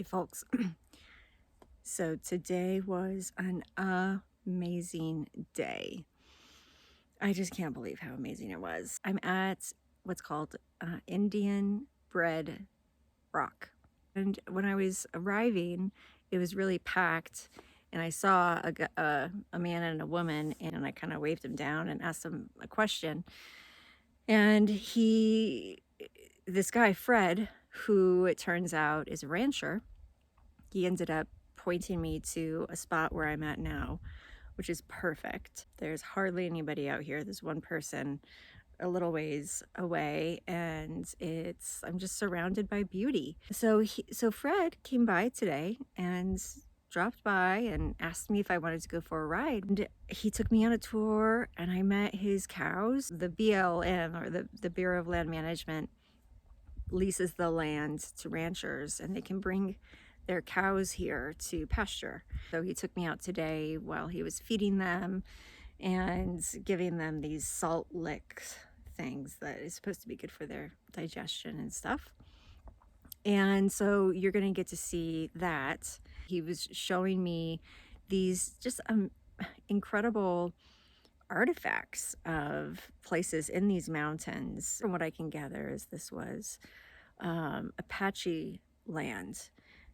Hey folks, so today was an amazing day. I just can't believe how amazing it was. I'm at what's called Indian Bread Rock. And when I was arriving, it was really packed. And I saw a man and a woman, and I kind of waved him down and asked him a question. And this guy, Fred, who it turns out is a rancher, he ended up pointing me to a spot where I'm at now, which is perfect. There's hardly anybody out here. There's one person a little ways away, and I'm just surrounded by beauty. So Fred came by today and dropped by and asked me if I wanted to go for a ride. And he took me on a tour, and I met his cows. The BLM, or the Bureau of Land Management, leases the land to ranchers, and they can bring their cows here to pasture. So he took me out today while he was feeding them and giving them these salt lick things that is supposed to be good for their digestion and stuff. And so you're going to get to see that. He was showing me these just incredible artifacts of places in these mountains. From what I can gather, is this was Apache land.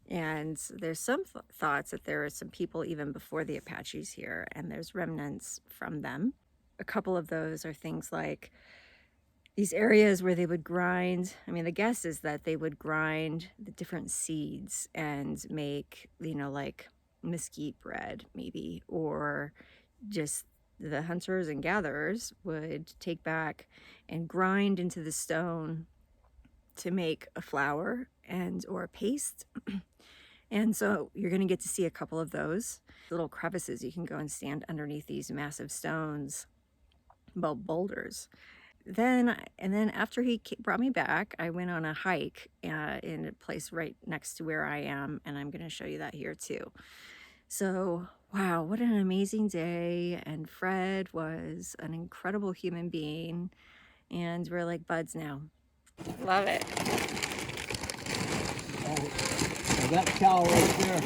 And there's some thoughts that there are some people even before the Apaches here, and there's remnants from them. A couple of those are things like these areas where they would grind. I mean, the guess is that they would grind the different seeds and make, like mesquite bread maybe, or just the hunters and gatherers would take back and grind into the stone to make a flour or a paste. And so you're going to get to see a couple of those little crevices. You can go and stand underneath these massive stones, boulders. Then after he brought me back, I went on a hike in a place right next to where I am, and I'm going to show you that here too. So, wow, what an amazing day. And Fred was an incredible human being, and we're like buds now. Love it. Oh, that cow right there,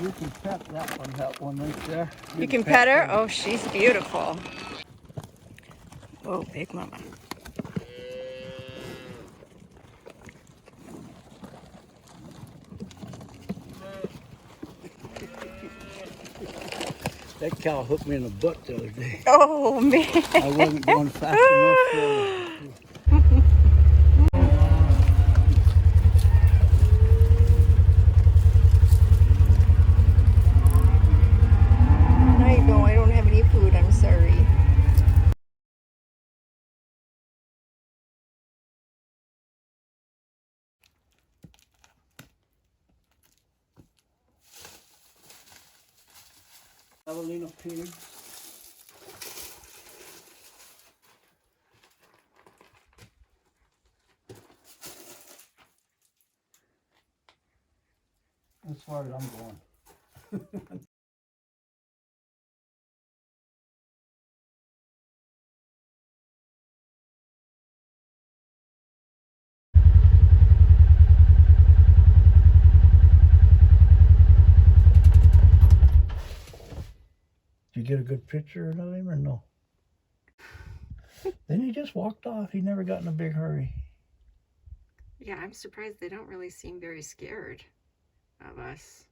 you can pet that one right there. You can pet her? Oh, she's beautiful. Oh, big mama. That cow hooked me in the butt the other day. Oh, man. I wasn't going fast enough for her. I know, I don't have any food, I'm sorry. Javelina pig. As far as I'm going. Did you get a good picture of him or no? Then he just walked off. He never got in a big hurry. Yeah, I'm surprised they don't really seem very scared of us.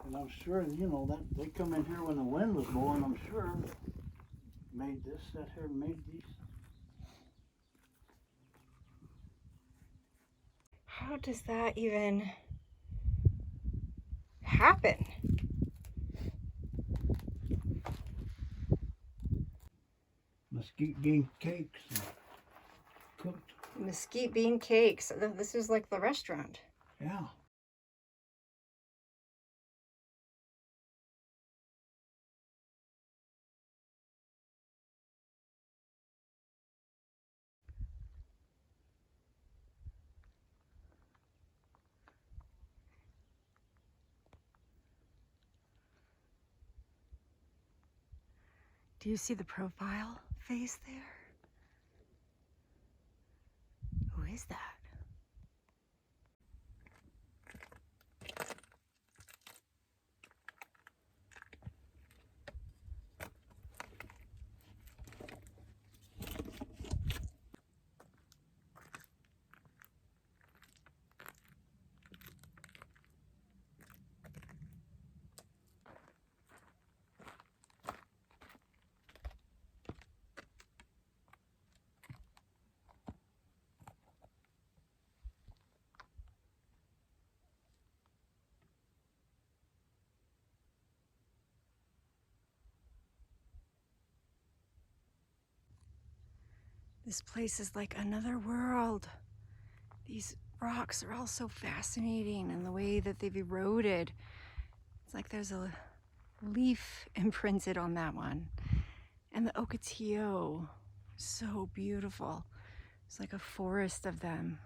And I'm sure, that they come in here when the wind was blowing, I'm sure. Made these. How does that even happen? Mesquite bean cakes cooked. Mesquite bean cakes. This is like the restaurant. Yeah. Do you see the profile face there? is that? This place is like another world. These rocks are all so fascinating, and the way that they've eroded. It's like there's a leaf imprinted on that one. And the ocotillo, so beautiful. It's like a forest of them.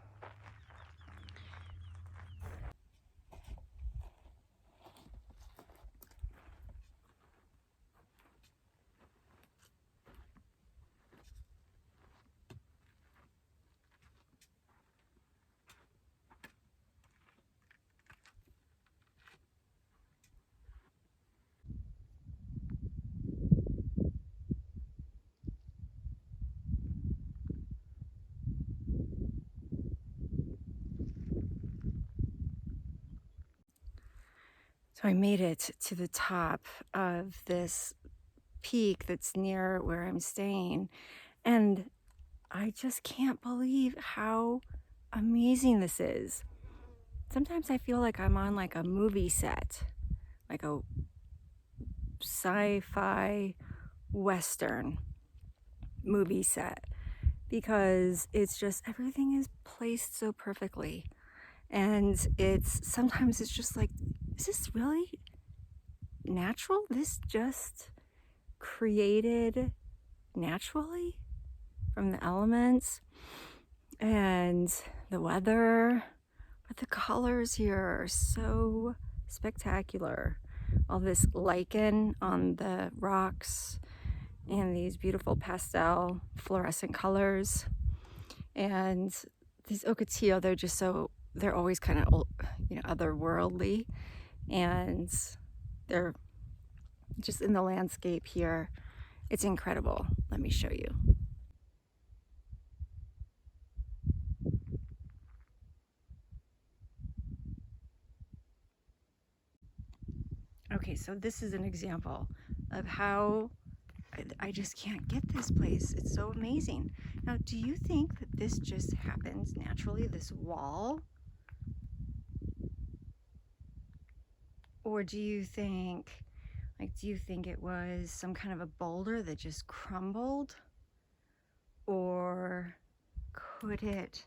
So I made it to the top of this peak that's near where I'm staying, and I just can't believe how amazing this is. Sometimes I feel like I'm on like a movie set, like a sci-fi western movie set, because it's just everything is placed so perfectly. And sometimes it's just like, is this really natural? This just created naturally from the elements and the weather. But the colors here are so spectacular. All this lichen on the rocks and these beautiful pastel fluorescent colors. And these ocotillo, they're always kind of, otherworldly. And they're just in the landscape here. It's incredible. Let me show you. Okay, so this is an example of how I just can't get this place. It's so amazing. Now, do you think that this just happens naturally, this wall? Or do you think it was some kind of a boulder that just crumbled? Or could it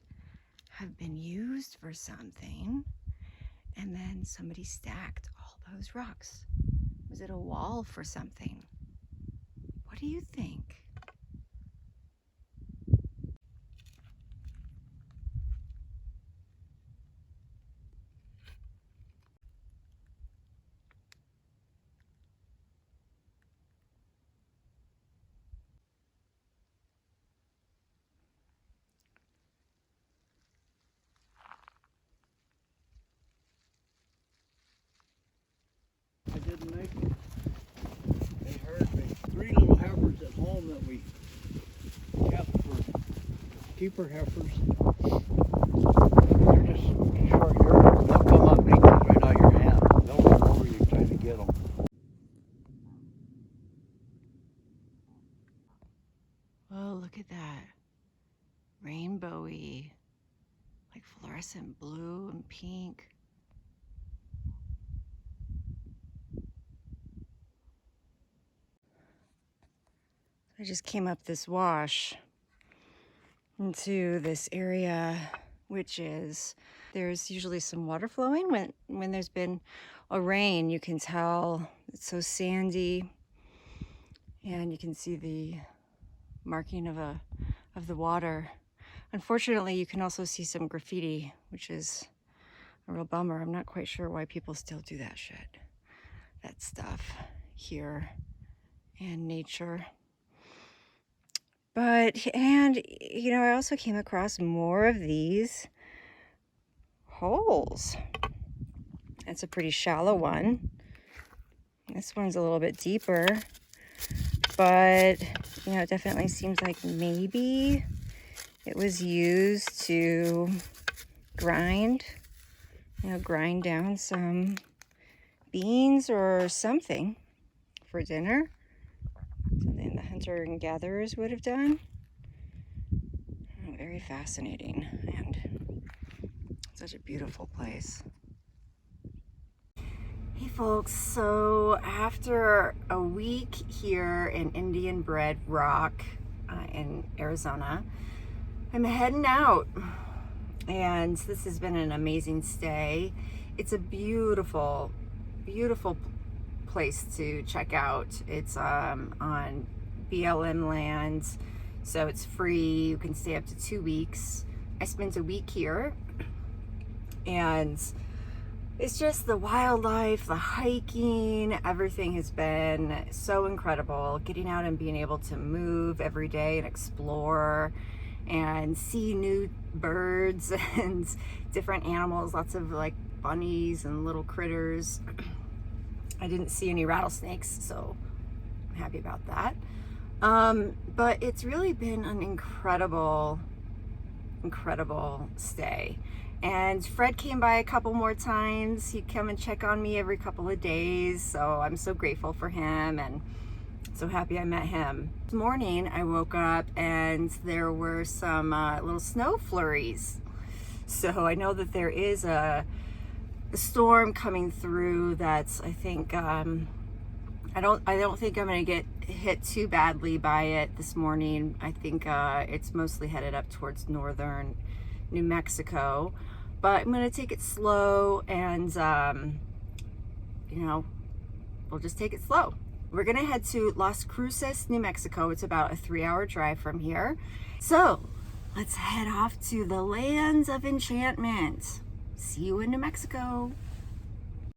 have been used for something and then somebody stacked all those rocks? Was it a wall for something? What do you think? I didn't make it. They heard me. 3 little heifers at home that we kept for keeper heifers. They're just short years. They'll come up and eat these right out of your hand. They'll run over you trying to get them. Oh, look at that. Rainbowy, like fluorescent blue and pink. I just came up this wash into this area, there's usually some water flowing when there's been a rain. You can tell it's so sandy, and you can see the marking of the water. Unfortunately, you can also see some graffiti, which is a real bummer. I'm not quite sure why people still do that stuff here in nature. But, and, you know, I also came across more of these holes. That's a pretty shallow one. This one's a little bit deeper, but, you know, it definitely seems like maybe it was used to grind, you know, grind down some beans or something for dinner. Something the hunter and gatherers would have done. Very fascinating and such a beautiful place. Hey folks, so after a week here in Indian Bread Rock in Arizona, I'm heading out, and this has been an amazing stay. It's a beautiful, beautiful place to check out. It's on BLM land, so it's free. You can stay up to 2 weeks. I spent a week here, and it's just the wildlife, the hiking, everything has been so incredible. Getting out and being able to move every day and explore and see new birds and different animals, lots of like bunnies and little critters. I didn't see any rattlesnakes, so I'm happy about that. But it's really been an incredible stay. And Fred came by a couple more times. He'd come and check on me every couple of days, so I'm so grateful for him and so happy I met him. This morning I woke up and there were some little snow flurries, so I know that there is a storm coming through. That's, I think, I don't think I'm gonna get hit too badly by it this morning. I think it's mostly headed up towards northern New Mexico, but I'm gonna take it slow, and you know, we'll just take it slow. We're gonna head to Las Cruces, New Mexico. It's about a 3-hour drive from here. So let's head off to the lands of enchantment. See you in New Mexico.